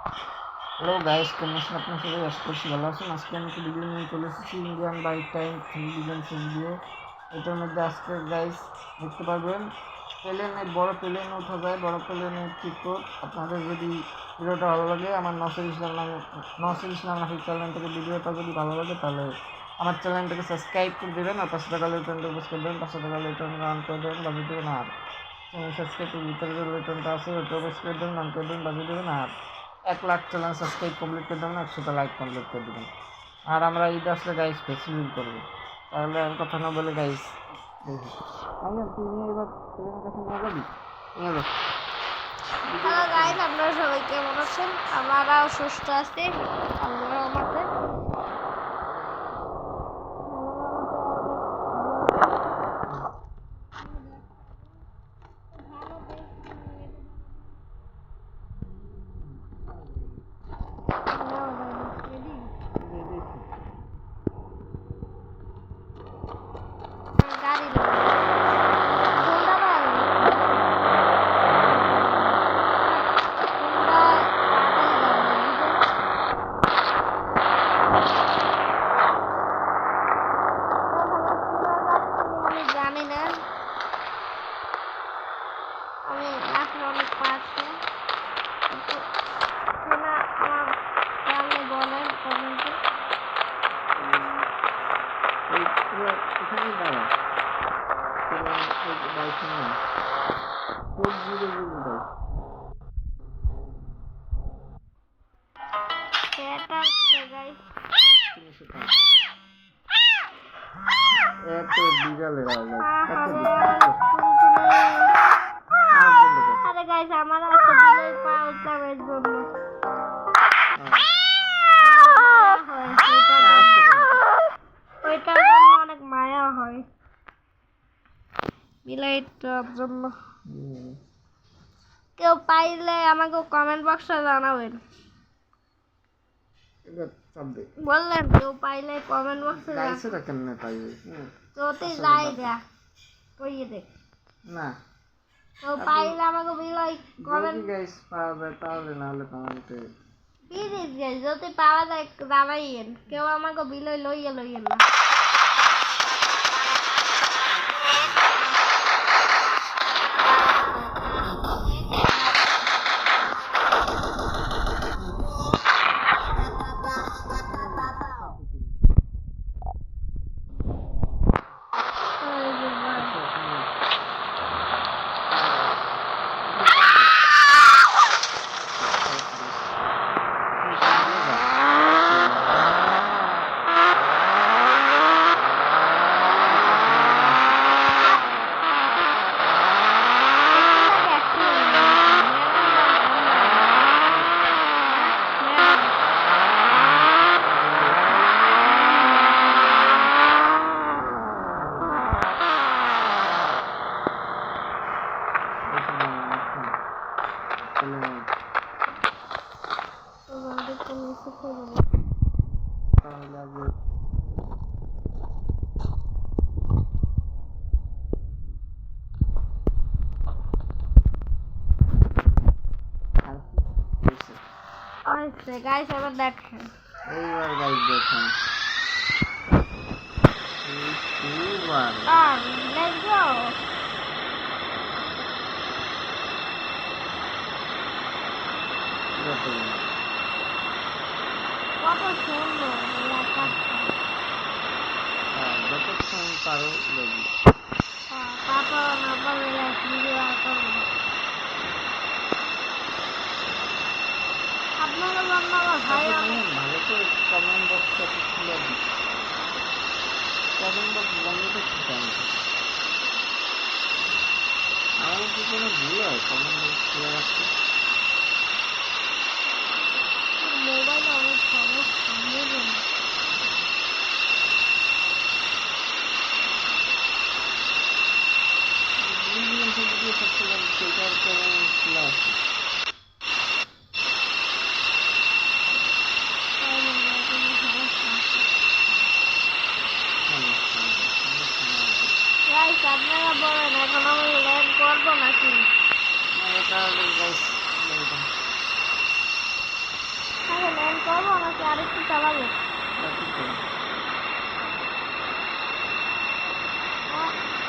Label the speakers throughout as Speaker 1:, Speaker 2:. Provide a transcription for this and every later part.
Speaker 1: Hello guys, কেমন আছেন আপনার সবাই? আশা করছি ভালো আছেন। আজকে আমি একটা ভিডিও নিয়ে চলে এসেছি, ইন্ডিয়ান বাইক টাইম 3 ভিডিও। এটার মধ্যে আজকে গাইস দেখতে পারবেন প্লেনে, বড় প্লেনে ওঠা যায়, বড় প্লেনের টিকট। আপনাদের যদি ভিডিওটা ভালো লাগে, আমার নসির ইসলাম নাফিক চ্যানেল থেকে ভিডিওটা যদি ভালো লাগে, তাহলে আমার চ্যানেলটাকে সাবস্ক্রাইব করে দেবেন আর 500 টাকা রিটার্নটা উপোস করে দেবেন, 500 টাকা রিটার্ন রান করে দেবেন, বাজিয়ে দেবেন। আর সাবস্ক্রাইবের ভিতরে যে রিটার্নটা আছে ওইটা উপোস করে দেবেন, রান করে দেবেন, বাজিয়ে দেবেন। আর 1 লাখ চ্যানেল সাবস্ক্রাইব কমপ্লিট করে দেবেন, 100টা লাইক কমপ্লিট করে দেবেন। আর আমরা ঈদ আসলে গাইস ফেস্টিভ্যাল করবো। তাহলে আর কথা না বলে গাইস আমি তুই নিয়ে এবার প্লেনের কাছে নিয়ে যাবি, নিয়ে যাবো।
Speaker 2: হ্যালো গাইস, আপনারা সবাই কেমন আছেন? আমরাও সুস্থ আছি আল্লাহর রহমতে। গাড়ি জানি না, আমি আসলে অনেক পারছি আমার জানলে বলেন কমেন্টে।
Speaker 1: এখানেই দাঁড়া, বাইক নিয়ে 400 বাইক।
Speaker 2: সেটা হচ্ছে গাইস,
Speaker 1: এত বিড়ালের আওয়াজ।
Speaker 2: আরে গাইস, আমার একটা বিলাই পাওয়া এর জন্য ওইটার জন্য অনেক মায়া হয় বিলাইটার জন্য। কেউ পাইলে আমাকে কমেন্ট বক্সে জানাবেন, বললেন কেউ পাইলে কমেন্ট বক্সে
Speaker 1: কেমনে পাইবে
Speaker 2: তোতে যাই যা কইয়ে দে
Speaker 1: না,
Speaker 2: কেউ পাইলে আমাকে বিলাই কমেন্ট
Speaker 1: গাইস পাওয়া যায়, তাহলে না হলে কমেন্টে
Speaker 2: প্লিজ গাইস, যদি পাওয়া যায় জানাইয়েন। কেউ আমাকে বিলাই লইয়েন না। গাইস এবার দেখেন,
Speaker 1: এইবার গাইস দেখেন,
Speaker 2: লেটস গো। কত সুন্দর এলাকাটা,
Speaker 1: যতক্ষণ পারো লবি,
Speaker 2: তারপর না পারলে ভিডিও আর করবো না। আপনারা জন্য আমার ভাই
Speaker 1: ভালো করে কমেন্ট বক্সটা খুলে দিই, কমেন্ট বক্স বন্ধ করছি আমি। আমার কি কোনো ভুল হয় কমেন্ট বক্স খুলে রাখতে?
Speaker 2: মোবাইলে অনেক সমস্যা বুঝুন।
Speaker 1: ভিডিও করছিলাম, সেটার কমেন্ট খুলে আসে।
Speaker 2: আপনারা বলেন এখন আমি ল্যান্ড করবো নাকি?
Speaker 1: এটা
Speaker 2: আরেকটু চালাবো।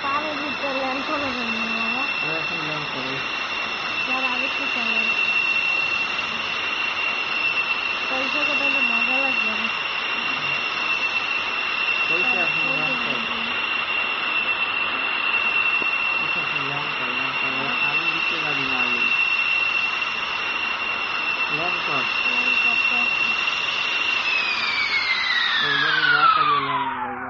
Speaker 2: পারে দিতে ল্যান্ড করে দেন বাবা।
Speaker 1: এখন ল্যান্ড করে
Speaker 2: আর আরেকটু চালাবো। পয়সা কোথায় মজা লাগবে না।
Speaker 1: পয়সা এখন ল্যান্ড করে আমি দিতে পারি না আমি ল্যান্ড কর এইভাবে যা তাহলে ল্যান্ড করবে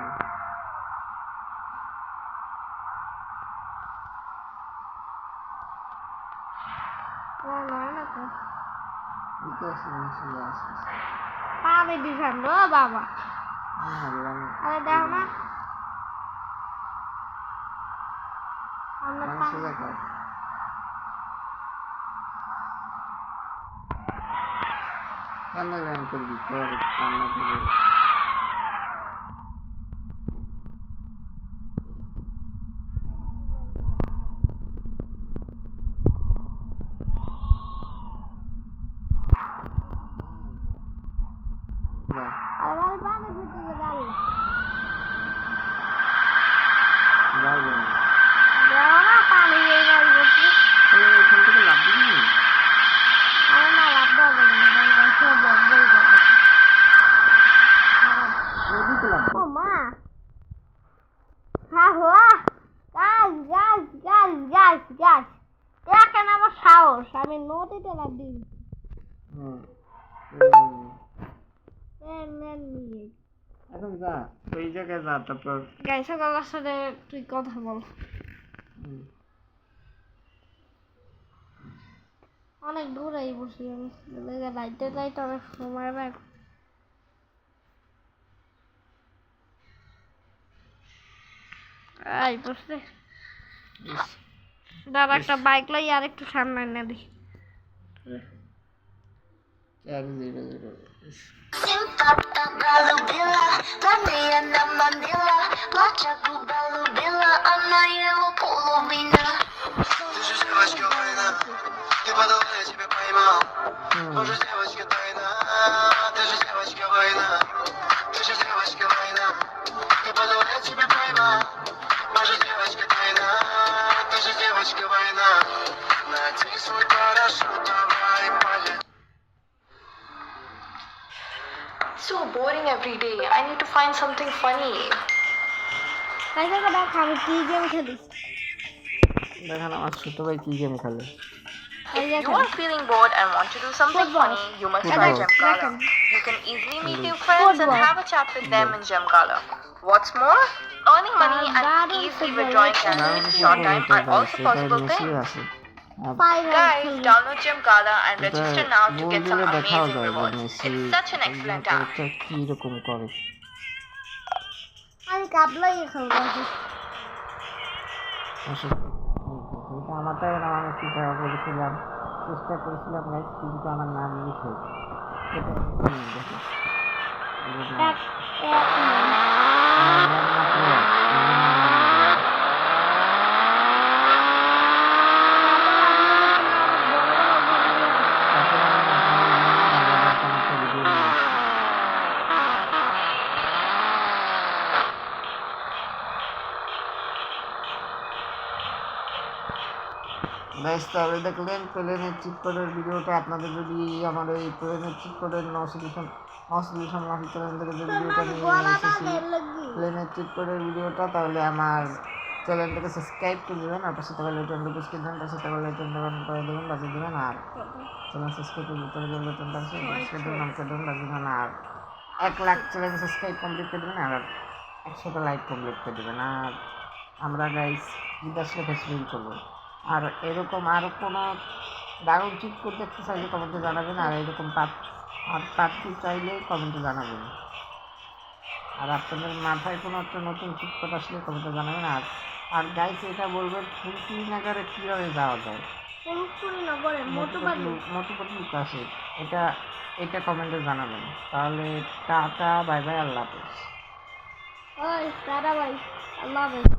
Speaker 2: পাবে দিশান ও বাবা। আরে দেখো না আমরা
Speaker 1: কান্না ল্যান্ড করবি তোর কান্না করবি
Speaker 2: পাবে দিতে গেল
Speaker 1: যাইবে না
Speaker 2: দেখো না পানি এখান
Speaker 1: থেকে লাভ দিবি
Speaker 2: আমার না লাভ হবে না সব বন্ধই করবে।
Speaker 1: নদীতে লাভ
Speaker 2: ও মা হ্যাঁ হওয়া গাছ গাছ গাছ গাছ গাছ দেখেন আমার সাহস আমি নদীতে লাভ দিই।
Speaker 1: এখন যা ওই জায়গায় যা তারপর
Speaker 2: গাইসা কাকার সাথে তুই কথা বল। অনেক দূরে বসি আমি লাইটে লাইট অনেক সময় ব্যাগ এই বসে দাঁড়া একটা বাইক লাই আর একটু সামনে এনে দিই।
Speaker 3: So boring every day. I need to find something funny.
Speaker 2: গাইসা কাকা খাবে কি গেম খেলিস?
Speaker 1: দেখেন আমার ছোট ভাই কি গেম খেলে
Speaker 3: If you are feeling bored and want to do something
Speaker 2: Football.
Speaker 3: funny, you must
Speaker 1: Football.
Speaker 3: try Gemkala. You can easily meet new friends and
Speaker 2: Football.
Speaker 3: have a chat with them in Gemkala. What's more, earning money and
Speaker 2: Darun
Speaker 3: easily
Speaker 2: football.
Speaker 3: withdrawing cash in a short time are also possible things.
Speaker 1: আছে
Speaker 3: Guys, download Gemkala and
Speaker 1: এটা
Speaker 3: register now to get some
Speaker 1: বললে দেখাও
Speaker 3: amazing
Speaker 1: যায় যে
Speaker 3: rewards.
Speaker 1: Messi
Speaker 3: It's such an excellent app.
Speaker 1: কি রকম করে
Speaker 2: আমি কাবলাই খেলবো।
Speaker 1: এটা আমারটাই না আমি চেষ্টা করেছিলাম গাইস কিন্তু আমার নাম লিখে এটা দেখো
Speaker 2: এক এক
Speaker 1: গাইস তাহলে দেখলেন প্লেনের চিট কোডের ভিডিওটা আপনাদের যদি আমার এই প্লেনের চিট কোডের নো সলিউশন মাফি চ্যানেল থেকে যে ভিডিওটা নিয়ে এসেছি প্লেনের চিট কোডের ভিডিওটা তাহলে আমার চ্যানেলটাকে সাবস্ক্রাইব করে দেবেন আর পাশে থাকা লাইটন রুপিসকে দেবেন পাশে থাকা লাইটন করে দেবেন বাজিয়ে দেবেন আর চ্যানেল সাবস্ক্রাইব করে ভিতরে যে লাইটনটা আছে সেটা দেবেন আমাকে দেবেন বাজিয়ে দেবেন আর 1 লাখ চ্যানেল সাবস্ক্রাইব কমপ্লিট করে দেবেন আর 100টা লাইক কমপ্লিট করে দেবেন আর আমরা গাইস ঈদ আসলে ফেস্টিভ্যাল করবো আর এরকম আরও কোনো দারুণ চিট কোড দেখতে চাইলে কমেন্টে জানাবেন আর এরকম পার্টি চাইলে কমেন্টে জানাবেন আর আপনাদের মাথায় কোনো একটা নতুন চিট কোড আসলে কমেন্টে জানাবেন আর গাইস এটা বলবেন ফুলকুড়িনগরে কীভাবে যাওয়া যায়
Speaker 2: ফুলকুড়িনগরে
Speaker 1: মতুপাটলু কাছে এটা কমেন্টে জানাবেন তাহলে টাটা বাই বাই আল্লাহ হাফেজ
Speaker 2: ওই টাটা ভাই আল্লাহ হাফেজ।